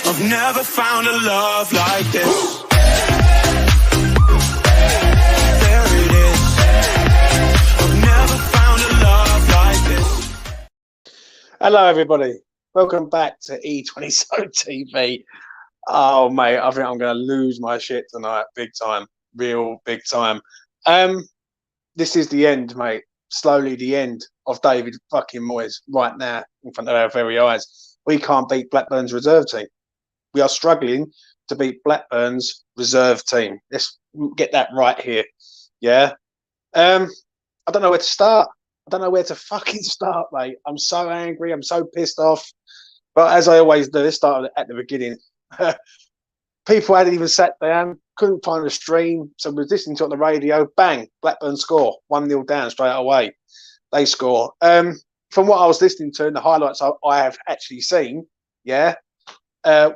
I've never found a love like this. There it is. I've never found a love like this. Hello, everybody. Welcome back to E20 TV. Oh, mate, I think I'm going to lose my shit tonight, big time, real big time. This is the end, mate. Slowly the end of David fucking Moyes right now in front of our very eyes. We can't beat Blackburn's reserve team. We are struggling to beat Blackburn's reserve team. Let's get that right here. Yeah. I don't know where to start. I don't know where to fucking start, mate. I'm so angry. I'm so pissed off. But as I always do, let's start at the beginning. People hadn't even sat down, couldn't find a stream, so we was listening to it on the radio. Bang, Blackburn score, 1-0 down straight away. They score. From what I was listening to and the highlights I have actually seen, yeah,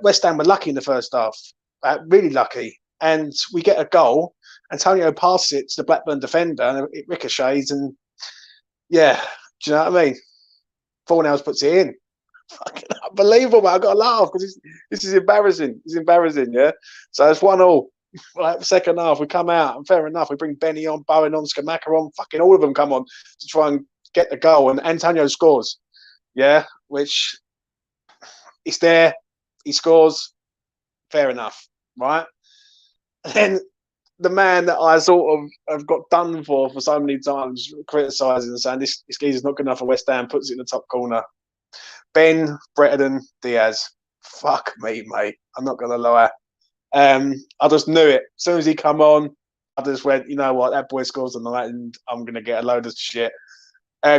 West Ham were lucky in the first half, really lucky. And we get a goal. Antonio passes it to the Blackburn defender, and it ricochets. And yeah, do you know what I mean? Fornells puts it in. Fucking unbelievable, mate. I've got to laugh because this is embarrassing. It's embarrassing, yeah? So it's 1-1. Like, second half, we come out, and fair enough, we bring Benny on, Bowen on, Skamaka on, fucking all of them come on to try and get the goal. And Antonio scores, yeah? Which, it's there, he scores, fair enough, right? And then the man that I sort of have got done for so many times, criticising and saying this geezer's not good enough for West Ham, puts it in the top corner. Ben Brereton Diaz. Fuck me, mate. I'm not going to lie. I just knew it. As soon as he come on, I just went, you know what, that boy scores tonight and I'm going to get a load of shit.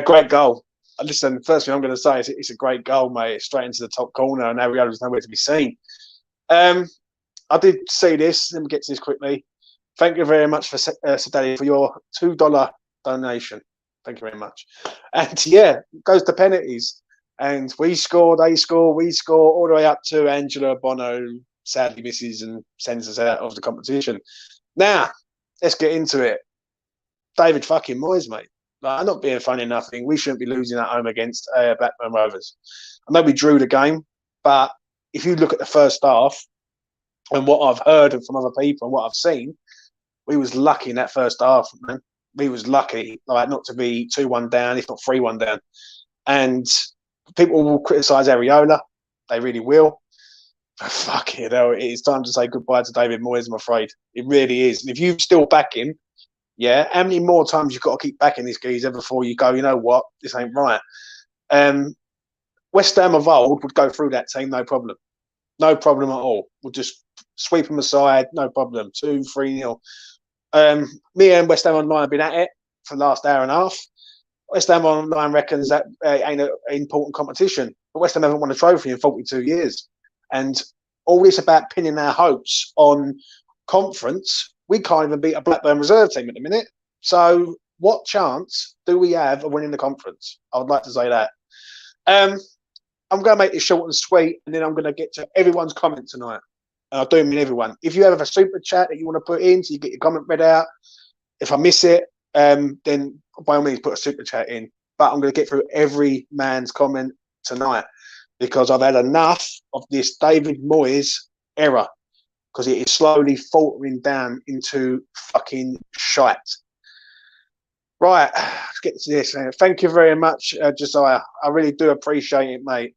Great goal. Listen, first thing I'm going to say is it's a great goal, mate. It's straight into the top corner and there's nowhere to be seen. I did see this. Let me get to this quickly. Thank you very much for Sadali for your $2 donation. Thank you very much. And yeah, it goes to penalties. And we score, they score, we score, all the way up to Angela Bono sadly misses and sends us out of the competition. Now, let's get into it. David fucking Moyes, mate. Like, I'm not being funny or nothing. We shouldn't be losing at home against Blackburn Rovers. I know we drew the game, but if you look at the first half and what I've heard from other people and what I've seen, we was lucky in that first half, man. We was lucky, like, not to be 2-1 down, if not 3-1 down. And people will criticise Areola. They really will. But fuck it, though. It's time to say goodbye to David Moyes, I'm afraid. It really is. And if you still back him, yeah, how many more times you've got to keep backing this geezer before you go, you know what, this ain't right. West Ham of old would go through that team, no problem. No problem at all. We'll just sweep them aside, no problem. 2-3-0. Me and West Ham Online have been at it for the last hour and a half. West Ham Online reckons that ain't an important competition. But West Ham haven't won a trophy in 42 years. And all this about pinning our hopes on conference, we can't even beat a Blackburn reserve team at the minute. So what chance do we have of winning the conference? I would like to say that. I'm going to make this short and sweet, and then I'm going to get to everyone's comment tonight. And I do mean everyone. If you have a super chat that you want to put in, so you get your comment read out, if I miss it, then by all means put a super chat in. But I'm going to get through every man's comment tonight because I've had enough of this David Moyes era because it is slowly faltering down into fucking shite. Right, let's get to this. Thank you very much, Josiah. I really do appreciate it, mate.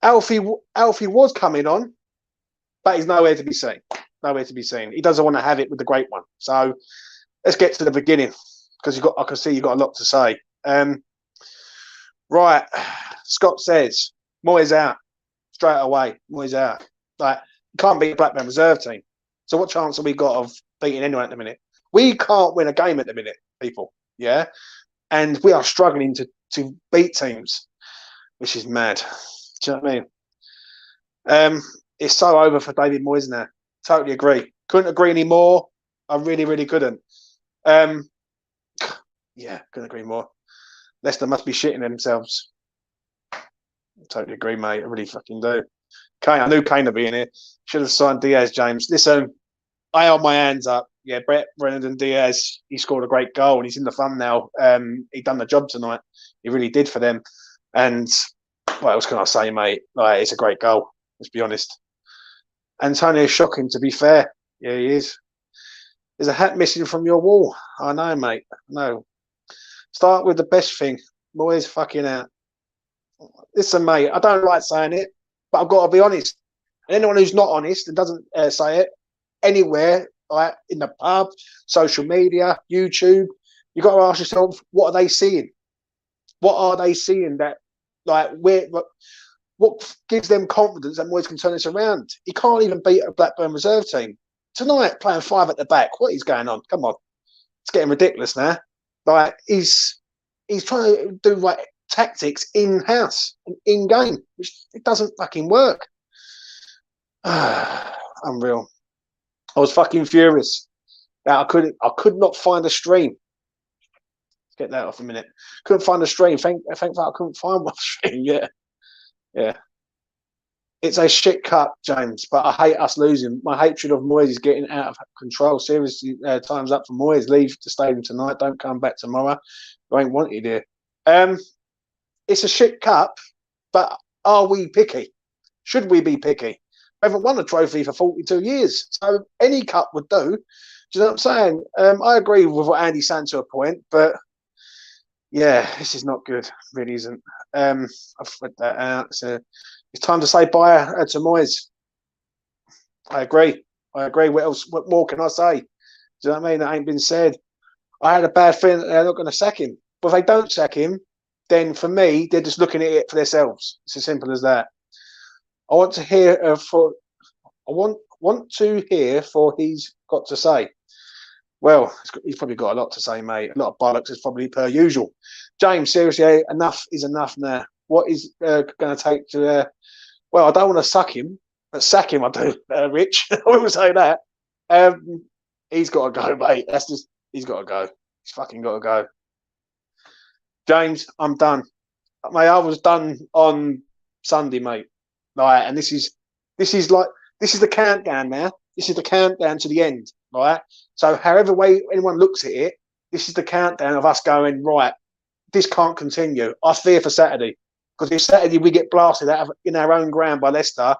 Alfie was coming on, but he's nowhere to be seen. Nowhere to be seen. He doesn't want to have it with the great one. So let's get to the beginning because I can see you've got a lot to say. Right, Scott says Moyes out straight away. Moyes out. Like, you can't beat a Blackburn reserve team. So what chance have we got of beating anyone at the minute? We can't win a game at the minute, people. Yeah, and we are struggling to beat teams, which is mad. Do you know what I mean? It's so over for David Moyes now. Totally agree. Couldn't agree anymore. I really, really couldn't. Yeah, couldn't agree more. Leicester must be shitting themselves. Totally agree, mate. I really fucking do. Kane, I knew Kane would be in here. Should have signed Diaz, James. Listen, I hold my hands up. Yeah, Brereton Diaz, he scored a great goal and he's in the thumbnail. He done the job tonight. He really did for them. And what else can I say, mate? Like, it's a great goal. Let's be honest. Antonio's shocking, to be fair. Yeah, he is. There's a hat missing from your wall. I know, mate. No. Start with the best thing. Moyes fucking out. Listen, mate, I don't like saying it, but I've got to be honest. And anyone who's not honest and doesn't say it anywhere, like in the pub, social media, YouTube, you've got to ask yourself, what are they seeing? What are they seeing that, like, what gives them confidence that Moyes can turn this around? He can't even beat a Blackburn reserve team. Tonight, playing 5 at the back, what is going on? Come on. It's getting ridiculous now. Like, he's trying to do like tactics in-house and in-game, which it doesn't fucking work. Unreal. I was fucking furious that I could not find a stream. Let's get that off a minute. Couldn't find a stream. Thank God I couldn't find one stream. Yeah. It's a shit cup, James, but I hate us losing. My hatred of Moyes is getting out of control. Seriously, time's up for Moyes. Leave the stadium tonight. Don't come back tomorrow. I ain't wanted here. It's a shit cup, but are we picky? Should we be picky? We haven't won a trophy for 42 years, so any cup would do. Do you know what I'm saying? I agree with what Andy's saying to a point, but yeah, this is not good. It really isn't. I've read that out. It's time to say bye to Moyes. I agree. What else? What more can I say? Do you know what I mean? That ain't been said. I had a bad feeling that they're not going to sack him. But if they don't sack him, then for me, they're just looking at it for themselves. It's as simple as that. I want to hear want to hear for he's got to say. Well, he's probably got a lot to say, mate. A lot of bollocks is probably per usual. James, seriously, enough is enough now. What is going to take to? Well, I don't want to sack him, but sack him I do, Rich. I wouldn't say that. He's got to go, mate. He's got to go. He's fucking got to go. James, I'm done. Mate, I was done on Sunday, mate. Right, and this is the countdown now. This is the countdown to the end, right? So however way anyone looks at it, this is the countdown of us going, right, this can't continue. I fear for Saturday. Because if Saturday we get blasted out of in our own ground by Leicester,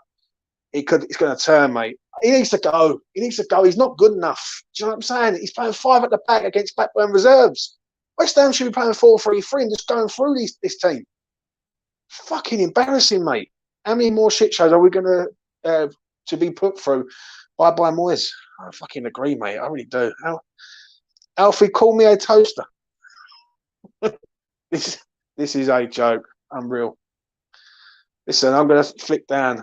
it's going to turn, mate. He needs to go. He's not good enough. Do you know what I'm saying? He's playing 5 at the back against Blackburn reserves. West Ham should be playing 4-3-3 and just going through this team. Fucking embarrassing, mate. How many more shit shows are we going to be put through by Moyes? I fucking agree, mate. I really do. Alfie, call me a toaster. This is a joke. Unreal. Listen, I'm going to flick down.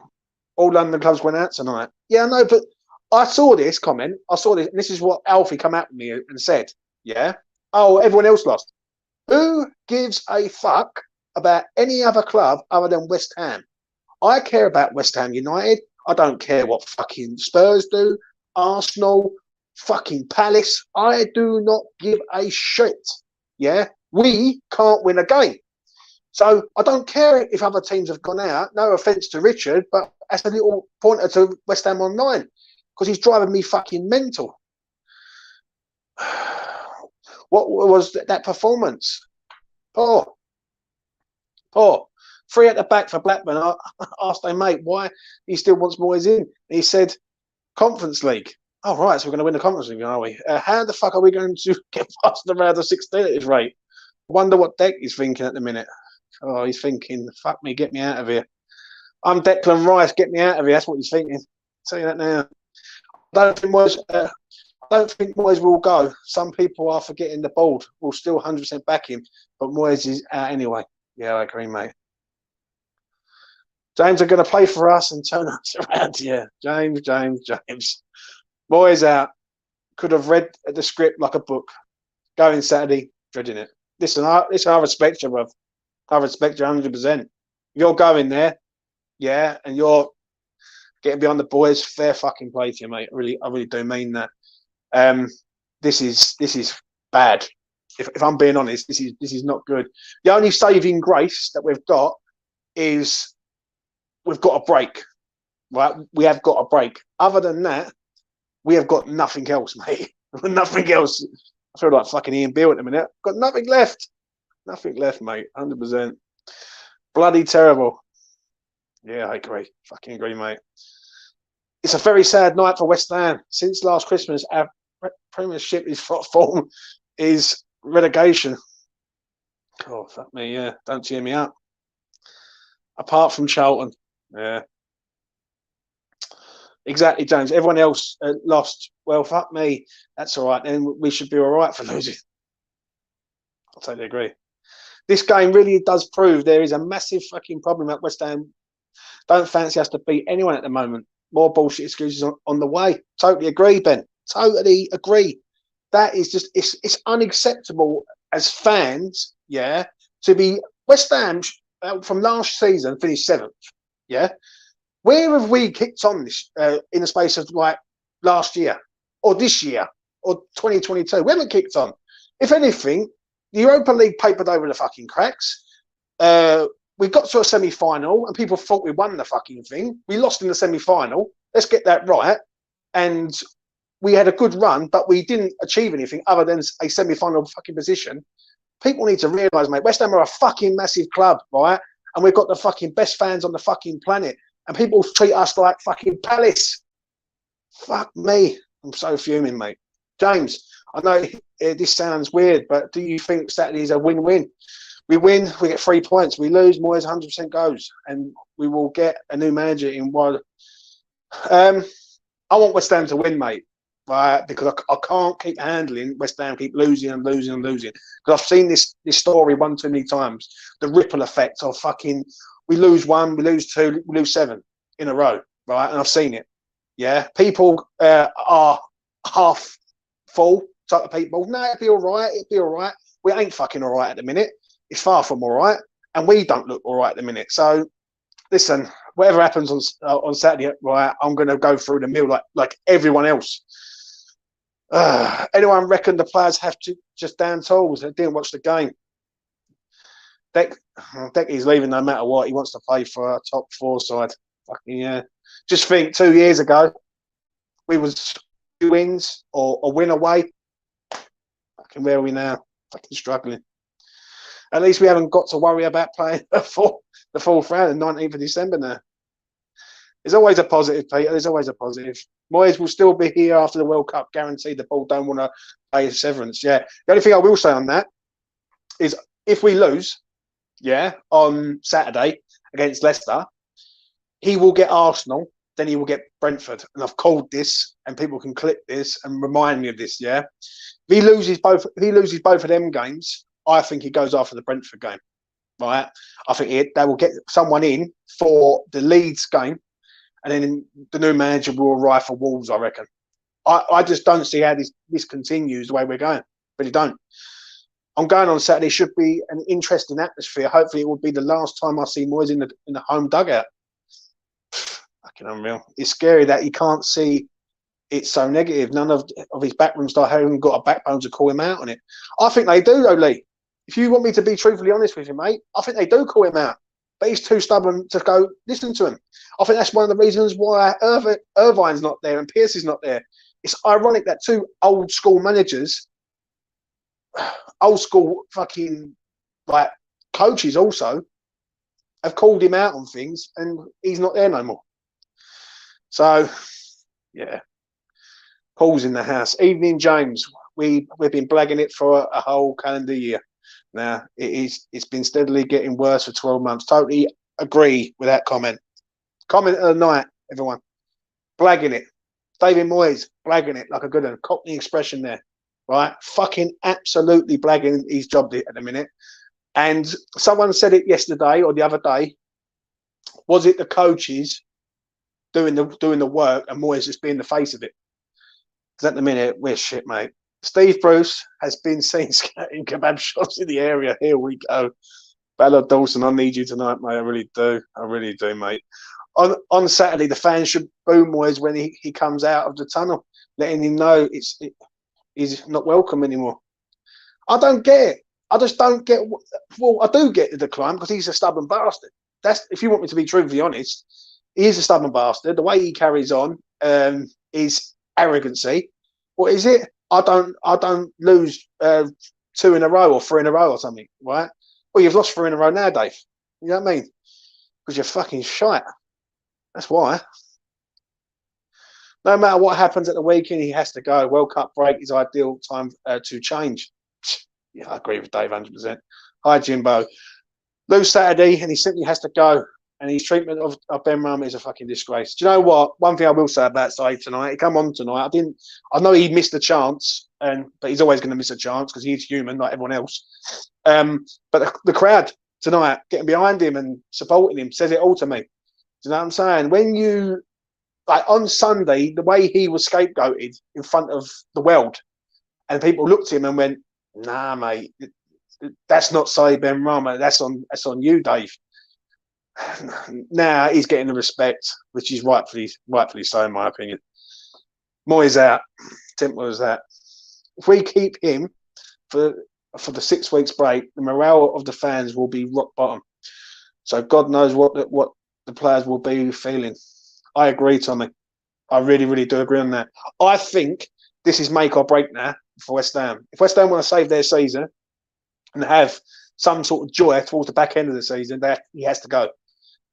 All London clubs went out tonight. Yeah, I know, but I saw this comment. And this is what Alfie come at me and said. Yeah. Oh, everyone else lost. Who gives a fuck about any other club other than West Ham? I care about West Ham United. I don't care what fucking Spurs do. Arsenal, fucking Palace. I do not give a shit. Yeah. We can't win a game. So I don't care if other teams have gone out. No offence to Richard, but that's a little pointer to West Ham Online because he's driving me fucking mental. What was that performance? Poor. 3 at the back for Blackburn. I asked him, mate, why he still wants Moyes in. And he said, Conference League. Oh, right, so we're going to win the Conference League, are we? How the fuck are we going to get past the round of 16 at this rate? I wonder what Deck is thinking at the minute. Oh, he's thinking, fuck me, get me out of here. I'm Declan Rice, get me out of here. That's what he's thinking. I'll tell you that now. I don't think Moyes will go. Some people are forgetting the board. We'll still 100% back him, but Moyes is out anyway. Yeah, I agree, mate. James are going to play for us and turn us around. Yeah, James. Moyes out. Could have read the script like a book. Going Saturday, dreading it. Listen, I respect you, bruv. I respect you 100%. You're going there, yeah, and you're getting behind the boys. Fair fucking play to you, mate. I really do mean that. This is bad. If I'm being honest, this is not good. The only saving grace that we've got is we've got a break, right? We have got a break. Other than that, we have got nothing else, mate. Nothing else. I feel like fucking Ian Beale at the minute. Got nothing left. Nothing left, mate. 100%. Bloody terrible. Yeah, I agree. Fucking agree, mate. It's a very sad night for West Ham. Since last Christmas, our Premiership is form is relegation. Oh, fuck me, yeah. Don't cheer me up. Apart from Charlton. Yeah. Exactly, James. Everyone else lost. Well, fuck me. That's all right. Then we should be all right for losing. I totally agree. This game really does prove there is a massive fucking problem at West Ham. Don't fancy us to beat anyone at the moment. More bullshit excuses on the way. Totally agree, Ben. Totally agree. That is just it's unacceptable as fans, yeah, to be West Ham from last season finished seventh, yeah. Where have we kicked on this in the space of like last year or this year or 2022? We haven't kicked on. If anything, the Europa League papered over the fucking cracks. We got to a semi-final and people thought we won the fucking thing. We lost in the semi-final. Let's get that right. And we had a good run, but we didn't achieve anything other than a semi-final fucking position. People need to realise, mate, West Ham are a fucking massive club, right? And we've got the fucking best fans on the fucking planet. And people treat us like fucking Palace. Fuck me. I'm so fuming, mate. James, I know this sounds weird, but do you think Saturday is a win-win? We win, we get 3 points. We lose, Moyes 100% goes. And we will get a new manager in one. I want West Ham to win, mate. Right? Because I can't keep handling West Ham keep losing and losing and losing. Because I've seen this story one too many times. The ripple effect of fucking... We lose one, we lose two, we lose seven in a row, right? And I've seen it. Yeah, people are half full type of people. No, it'll be all right. It'll be all right. We ain't fucking all right at the minute. It's far from all right, and we don't look all right at the minute. So, listen, whatever happens on Saturday, right? I'm going to go through the mill like everyone else. Anyone reckon the players have to just down tools? They didn't watch the game. Decky's leaving no matter what. He wants to play for a top four side. Fucking yeah. Just think 2 years ago, we was 2 wins or a win away. Fucking where are we now? Fucking struggling. At least we haven't got to worry about playing the fourth round, the 19th of December now. There's always a positive, Peter. There's always a positive. Moyes will still be here after the World Cup, guaranteed. The ball don't want to pay his severance. Yeah. The only thing I will say on that is if we lose, yeah, on Saturday against Leicester, he will get Arsenal, then he will get Brentford. And I've called this, and people can clip this and remind me of this, yeah? If he loses both of them games, I think he goes after the Brentford game, right? I think they will get someone in for the Leeds game, and then the new manager will arrive for Wolves, I reckon. I just don't see how this continues the way we're going. Really don't. I'm going on Saturday. Should be an interesting atmosphere. Hopefully, it will be the last time I see Moyes in the home dugout. Fucking unreal. It's scary that you can't see it so negative. None of his backroom staff haven't got a backbone to call him out on it. I think they do, though, Lee. If you want me to be truthfully honest with you, mate, I think they do call him out. But he's too stubborn to go listen to him. I think that's one of the reasons why Irvine's not there and Pierce is not there. It's ironic that two old school managers, old school fucking like coaches also, have called him out on things and he's not there no more. So, yeah. Paul's in the house. Evening, James. We've been blagging it for a whole calendar year. Now, it's been steadily getting worse for 12 months. Totally agree with that comment. Comment of the night, everyone. Blagging it. David Moyes, blagging it like a good one. Cockney expression there. Right? Fucking absolutely blagging his job at the minute. And someone said it yesterday or the other day. Was it the coaches doing the work and Moyes just being the face of it? Because at the minute, we're shit, mate. Steve Bruce has been seen scouting kebab shops in the area. Here we go. Ballard Dawson, I need you tonight, mate. I really do. I really do, mate. On Saturday, the fans should boo Moyes when he comes out of the tunnel, letting him know he's not welcome anymore. I don't get it. I just don't get. Well, I do get the decline because he's a stubborn bastard. That's if you want me to be truthfully honest. He is a stubborn bastard. The way he carries on is arrogancy. What is it? I don't lose 2 in a row or 3 in a row or something, right? Well, you've lost 3 in a row now, Dave. You know what I mean? Because you're fucking shite. That's why. No matter what happens at the weekend, he has to go. World Cup break is ideal time to change. Yeah, I agree with Dave 100%. Hi, Jimbo. Lose Saturday, and he simply has to go. And his treatment of Ben Rama is a fucking disgrace. Do you know what? One thing I will say about Saeed tonight, he come on tonight. I know he missed a chance, but he's always going to miss a chance because he's human, like everyone else. But the crowd tonight, getting behind him and supporting him, says it all to me. Do you know what I'm saying? When you, like on Sunday, the way he was scapegoated in front of the world, and people looked at him and went, "Nah, mate, that's not Saeed Ben Rama. That's on you, Dave." Now he's getting the respect, which is rightfully so, in my opinion. Moyes out. Simple as that. If we keep him for the 6 weeks break, the morale of the fans will be rock bottom. So God knows what the players will be feeling. I agree, Tommy. I really, really do agree on that. I think this is make or break now for West Ham. If West Ham want to save their season and have some sort of joy towards the back end of the season, he has to go.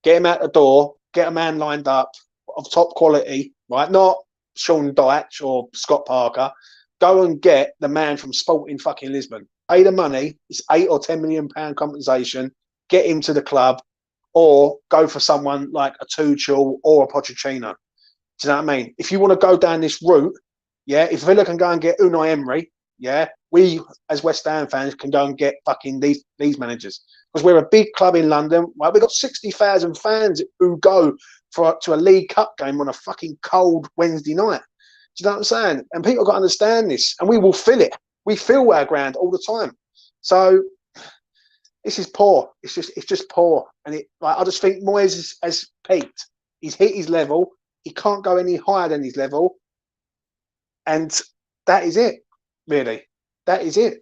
Get him out the door, get a man lined up of top quality, right? Not Sean Dyche or Scott Parker. Go and get the man from Sporting fucking Lisbon. Pay the money. It's £8 or £10 million compensation. Get him to the club, or go for someone like a Tuchel or a Pochettino. Do you know what I mean? If you want to go down this route, yeah, if Villa can go and get Unai Emery, yeah, we as West Ham fans can go and get fucking these managers. Because we're a big club in London, right? We've got 60,000 fans who go to a League Cup game on a fucking cold Wednesday night. Do you know what I'm saying? And people got to understand this, and we will fill it. We fill our ground all the time. So this is poor. It's just poor. And I just think Moyes has peaked. He's hit his level. He can't go any higher than his level. And that is it, really. That is it.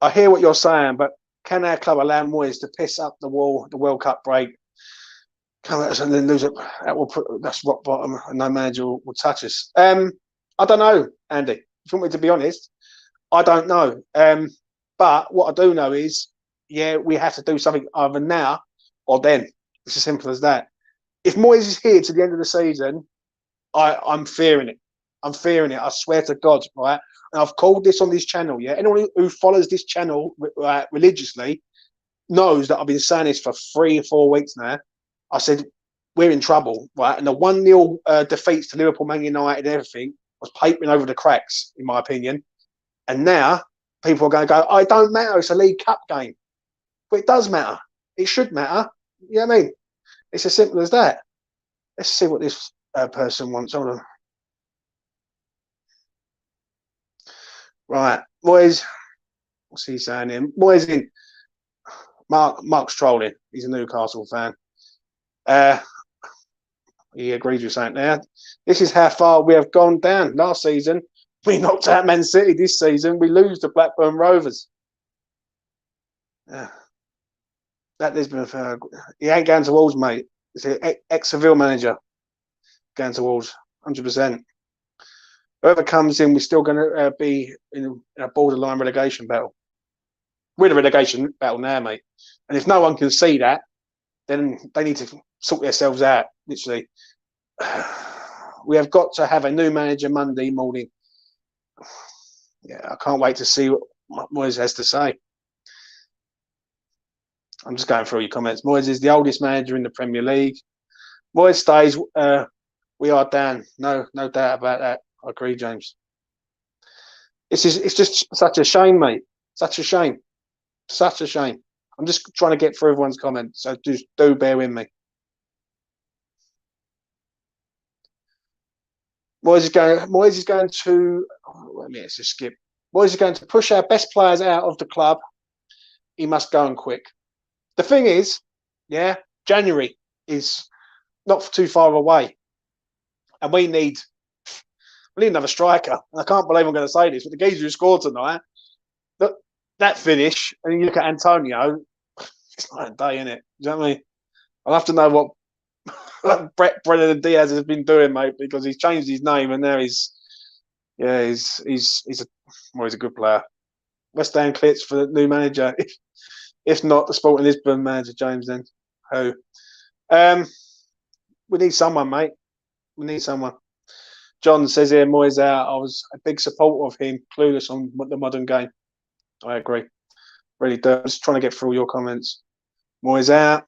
I hear what you're saying, but can our club allow Moyes to piss up the World Cup break, come at us and then lose it? That's rock bottom, and no manager will touch us. I don't know, Andy. If you want me to be honest, I don't know. But what I do know is, yeah, we have to do something either now or then. It's as simple as that. If Moyes is here to the end of the season, I'm fearing it. I'm fearing it. I swear to God, right? And I've called this on this channel, yeah? Anyone who follows this channel religiously knows that I've been saying this for 3 or 4 weeks now. I said, we're in trouble, right? And the 1-0 defeats to Liverpool, Man United and everything was papering over the cracks, in my opinion. And now people are going to go, oh, it don't matter. It's a League Cup game. But it does matter. It should matter. You know what I mean? It's as simple as that. Let's see what this person wants. Hold on. Right. Moyes, what's he saying here? Moyes in. Mark's trolling. He's a Newcastle fan. He agrees with something there. This is how far we have gone down. Last season, we knocked out Man City. This season, we lose to Blackburn Rovers. That Lisbon, he ain't going to Wolves, mate. It's an ex-Seville manager going to Wolves, 100%. Whoever comes in, we're still going to be in a borderline relegation battle. We're in a relegation battle now, mate. And if no one can see that, then they need to sort themselves out, literally. We have got to have a new manager Monday morning. Yeah, I can't wait to see what Moyes has to say. I'm just going through your comments. Moyes is the oldest manager in the Premier League. Moyes stays. We are down. No doubt about that. I agree, James. It's just such a shame, mate. Such a shame. Such a shame. I'm just trying to get through everyone's comments, so just do bear with me. Moyes is going to. Let me just skip. Moyes is going to push our best players out of the club. He must go and quick. The thing is, yeah, January is not too far away, and we need another striker. And I can't believe I'm going to say this, but the geezer who scored tonight, that finish, and you look at Antonio, it's not a day, innit? Do you know what I mean? I'll have to know what Brennan Diaz has been doing, mate, because he's changed his name and now he's a good player. West Ham clips for the new manager. If not the Sporting Lisbon manager, James, then who? We need someone, mate. We need someone. John says here, Moyes out. I was a big supporter of him, clueless on the modern game. I agree. Really do. I'm just trying to get through your comments. Moyes out.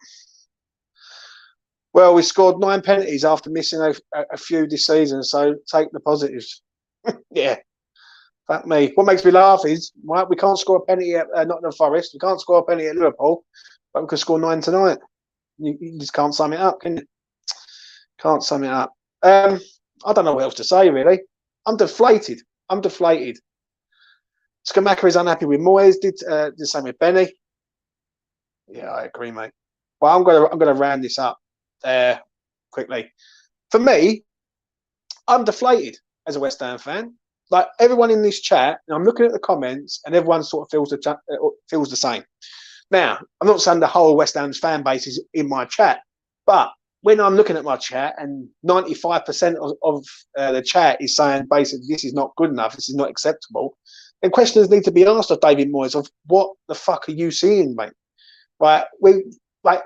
Well, we scored 9 penalties after missing a few this season, so take the positives. Yeah, fuck me. What makes me laugh is, right, we can't score a penalty at Nottingham Forest. We can't score a penalty at Liverpool, but we can score 9 tonight. You just can't sum it up, can you? Can't sum it up. I don't know what else to say, really. I'm deflated. Skamaka is unhappy with Moyes. Did the same with Benny. Yeah, I agree, mate. Well, I'm gonna round this up quickly. For me, I'm deflated as a West Ham fan. Like everyone in this chat, and I'm looking at the comments, and everyone sort of feels the same. Now, I'm not saying the whole West Ham's fan base is in my chat, but when I'm looking at my chat and 95% of the chat is saying basically this is not good enough, this is not acceptable, then questions need to be asked of David Moyes of what the fuck are you seeing, mate? Right,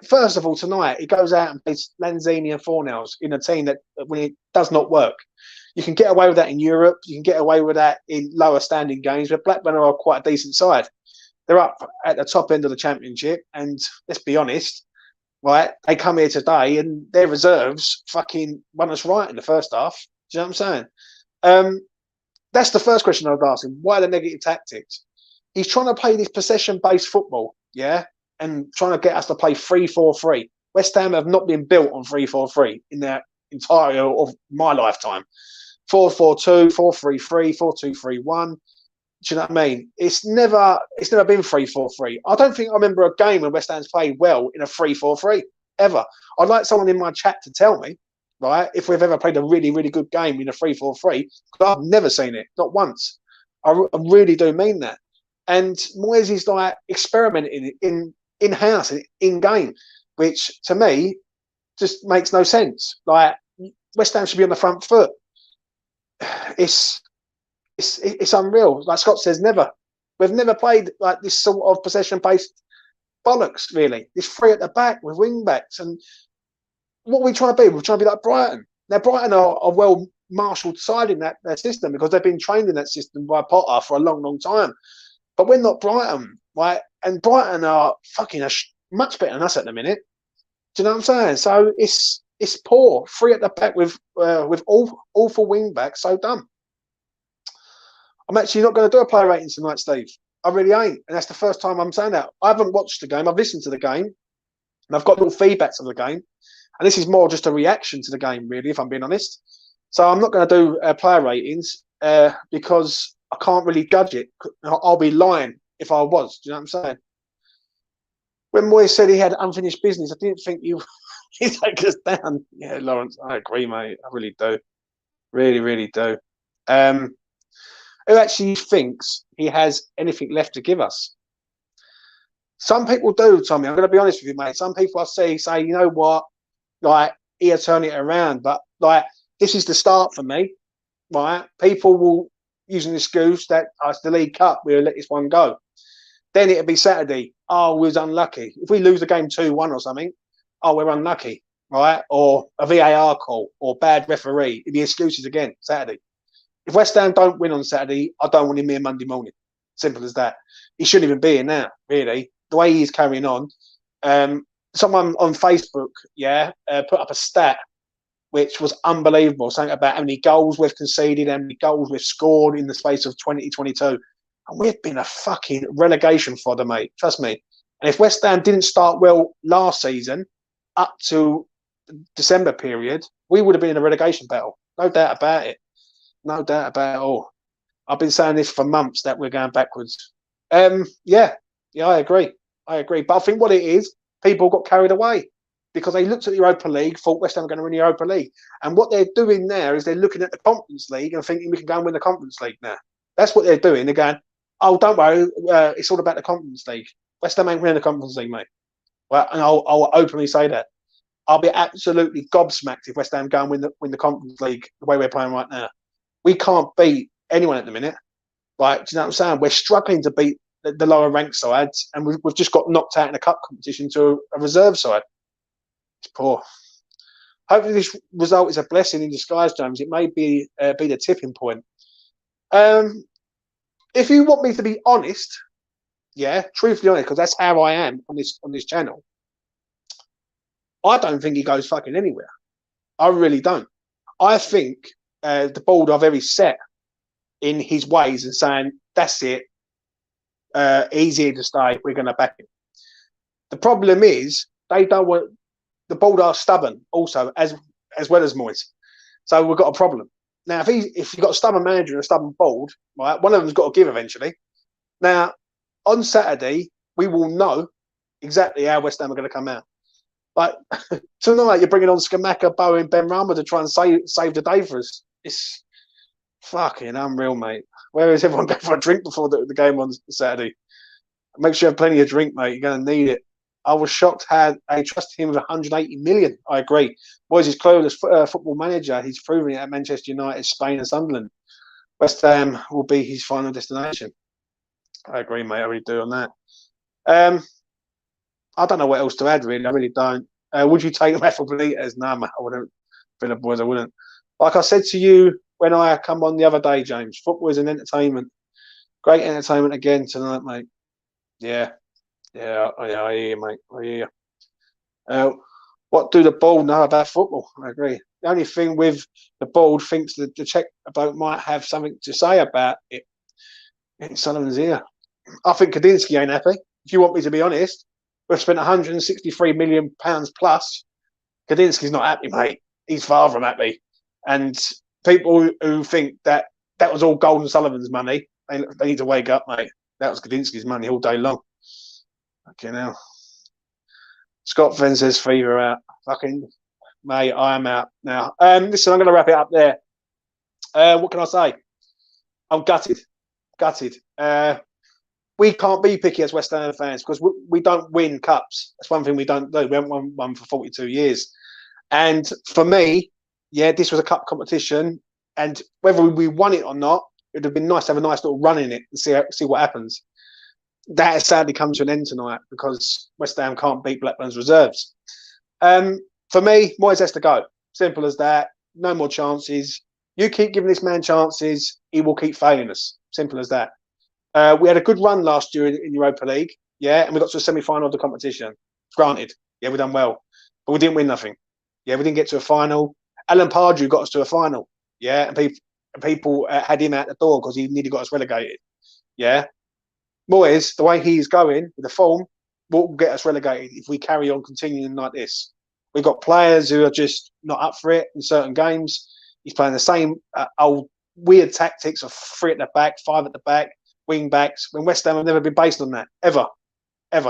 first of all, tonight he goes out and plays Lanzini and Fornells in a team that when it does not work. You can get away with that in Europe. You can get away with that in lower standing games, but Blackburn are quite a decent side. They're up at the top end of the Championship, and let's be honest, right? They come here today, and their reserves fucking run us right in the first half. Do you know what I'm saying? That's the first question I would ask him. Why the negative tactics? He's trying to play this possession-based football, yeah, and trying to get us to play 3-4-3. West Ham have not been built on 3-4-3 in their entirety of my lifetime. 4-4-2, 4-3-3, 4-2-3-1. Do you know what I mean? It's never been 3-4-3. I don't think I remember a game when West Ham's played well in a 3-4-3 ever. I'd like someone in my chat to tell me, right, if we've ever played a really, really good game in a 3-4-3, because I've never seen it, not once. I really do mean that. And Moyes is like experimenting in-house, in-game, which to me just makes no sense. Like, West Ham should be on the front foot. It's unreal. Like Scott says, never. We've never played like this sort of possession-based bollocks, really. This three at the back with wing-backs. And what are we trying to be? We're trying to be like Brighton. Now, Brighton are a well-marshalled side in that system because they've been trained in that system by Potter for a long, long time. But we're not Brighton, right? And Brighton are fucking much better than us at the minute. Do you know what I'm saying? So it's poor. Three at the back with awful wing-backs. So dumb. I'm actually not going to do a player rating tonight, Steve. I really ain't. And that's the first time I'm saying that. I haven't watched the game. I've listened to the game. And I've got little feedbacks of the game. And this is more just a reaction to the game, really, if I'm being honest. So I'm not going to do player ratings because I can't really judge it. I'll be lying if I was. Do you know what I'm saying? When Moyes said he had unfinished business, I didn't think he'd take us down. Yeah, Lawrence, I agree, mate. I really do. Really, really do. Who actually thinks he has anything left to give us? Some people do, Tommy. I'm going to be honest with you, mate. Some people I see say, you know what, like, he'll turn it around. But, like, this is the start for me, right? People will use an excuse that it's the League Cup, we'll let this one go. Then it'll be Saturday. Oh, we was unlucky. If we lose the game 2-1 or something, oh, we're unlucky, right? Or a VAR call or bad referee. It'll be excuses again, Saturday. If West Ham don't win on Saturday, I don't want him here Monday morning. Simple as that. He shouldn't even be here now, really. The way he's carrying on. Someone on Facebook, put up a stat which was unbelievable, something about how many goals we've conceded, how many goals we've scored in the space of 2022. And we've been a fucking relegation fodder, mate. Trust me. And if West Ham didn't start well last season, up to the December period, we would have been in a relegation battle. No doubt about it. No doubt about it all. I've been saying this for months that we're going backwards. Yeah, I agree. But I think what it is, people got carried away because they looked at the Europa League, thought West Ham were going to win the Europa League. And what they're doing now is they're looking at the Conference League and thinking we can go and win the Conference League now. That's what they're doing. They're going, oh, don't worry, it's all about the Conference League. West Ham ain't winning the Conference League, mate. Well, and I'll openly say that. I'll be absolutely gobsmacked if West Ham go and win the Conference League the way we're playing right now. We can't beat anyone at the minute. Like, do you know what I'm saying? We're struggling to beat the lower ranked sides, and we've just got knocked out in a cup competition to a reserve side. It's poor. Hopefully, this result is a blessing in disguise, James. It may be the tipping point. If you want me to be honest, yeah, truthfully honest, because that's how I am on this channel. I don't think he goes fucking anywhere. I really don't. I think the board are very set in his ways and saying, that's it. He's here to stay. We're going to back him. The problem is they don't want. The board are stubborn also, as well as Moyes. So we've got a problem. Now, if you've got a stubborn manager and a stubborn board, right, one of them's got to give eventually. Now, on Saturday, we will know exactly how West Ham are going to come out. Like tonight, you're bringing on Skamaka, Bowen, Ben Rama to try and save the day for us. It's fucking unreal, mate. Where is everyone going for a drink before the game on Saturday? Make sure you have plenty of drink, mate. You're going to need it. I was shocked how they trusted him with 180 million. I agree. Moyes is clueless football manager. He's proven it at Manchester United, Spain, and Sunderland. West Ham will be his final destination. I agree, mate. I really do on that. I don't know what else to add, really. I really don't. Would you take him out for Benitez? No, mate. I wouldn't. Villa boys, I wouldn't. Like I said to you when I come on the other day, James, football is an entertainment. Great entertainment again tonight, mate. Yeah. Yeah, I hear you, mate. I hear you. What do the board know about football? I agree. The only thing with the board thinks that the Czech bloke might have something to say about it in Sullivan's ear. I think Kadinsky ain't happy. If you want me to be honest, we've spent £163 million plus. Kadinsky's not happy, mate. He's far from happy. And people who think that was all Golden Sullivan's money, they need to wake up, mate. That was Kadinsky's money all day long. Okay, now. Scott Venn says fever out. Fucking, mate, I am out now. Listen, I'm going to wrap it up there. What can I say? I'm gutted. Gutted. We can't be picky as West Ham fans because we don't win cups. That's one thing we don't do. We haven't won one for 42 years. And for me, yeah, this was a cup competition. And whether we won it or not, it would have been nice to have a nice little run in it and see what happens. That has sadly come to an end tonight because West Ham can't beat Blackburn's reserves. For me, Moyes has to go. Simple as that. No more chances. You keep giving this man chances, he will keep failing us. Simple as that. We had a good run last year in Europa League, yeah, and we got to a semi-final of the competition. Granted, yeah, we done well, but we didn't win nothing. Yeah, we didn't get to a final. Alan Pardew got us to a final, yeah, and people had him out the door because he nearly got us relegated, yeah. Moyes, the way he's going with the form, will get us relegated if we carry on continuing like this. We've got players who are just not up for it in certain games. He's playing the same old weird tactics of 3 at the back, 5 at the back, wing backs. When West Ham have never been based on that, ever. And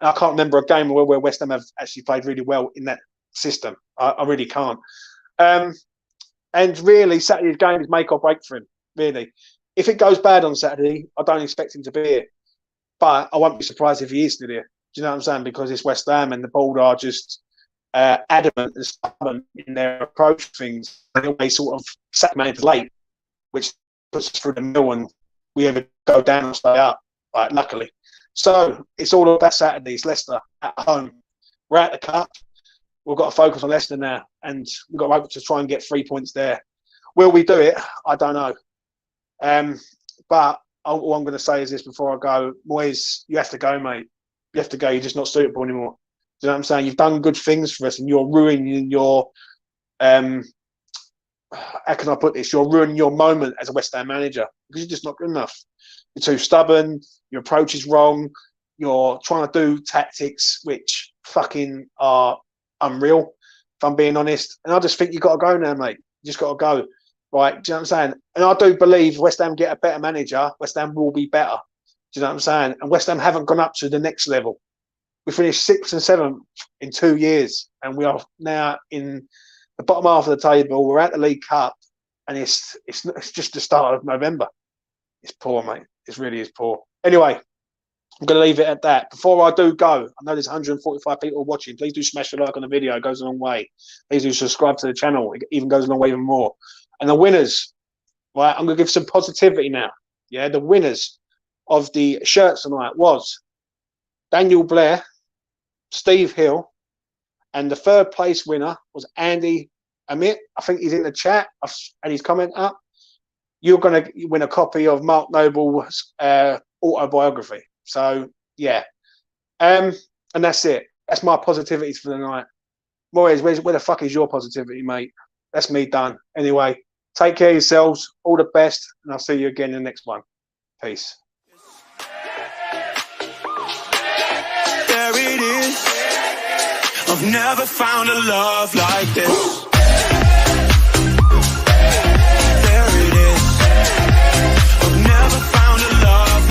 I can't remember a game where West Ham have actually played really well in that system. I really can't. And really, Saturday's game is make or break for him, really. If it goes bad on Saturday, I don't expect him to be here. But I won't be surprised if he is still here. Do you know what I'm saying? Because it's West Ham and the board are just adamant and stubborn in their approach to things. They always sort of sack managers late, which puts us through the mill and we either go down or stay up, right, luckily. So it's all about Saturday. It's Leicester at home. We're at the Cup. We've got to focus on Leicester now and we've got to hope to try and get 3 points there. Will we do it? I don't know. But all I'm going to say is this before I go. Moyes, you have to go, mate. You have to go. You're just not suitable anymore. Do you know what I'm saying? You've done good things for us and you're ruining your, how can I put this? You're ruining your moment as a West Ham manager because you're just not good enough. You're too stubborn. Your approach is wrong. You're trying to do tactics which fucking are unreal, if I'm being honest. And I just think you've got to go now, mate. You just got to go. Right, do you know what I'm saying? And I do believe West Ham get a better manager, West Ham will be better. Do you know what I'm saying? And West Ham haven't gone up to the next level. We finished 6th and 7th in 2 years, and we are now in the bottom half of the table. We're at the League Cup, and it's just the start of November. It's poor, mate. It really is poor. Anyway, I'm going to leave it at that. Before I do go, I know there's 145 people watching. Please do smash the like on the video. It goes a long way. Please do subscribe to the channel. It even goes a long way even more. And the winners, right, I'm going to give some positivity now. Yeah, the winners of the shirts tonight was Daniel Blair, Steve Hill, and the third place winner was Andy Amit. I think he's in the chat and he's comment up. You're going to win a copy of Mark Noble's autobiography. So, yeah. And that's it. That's my positivities for the night. Moyes, where the fuck is your positivity, mate? That's me done. Anyway, take care of yourselves. All the best. And I'll see you again in the next one. Peace. There it is. I've never found a love like this.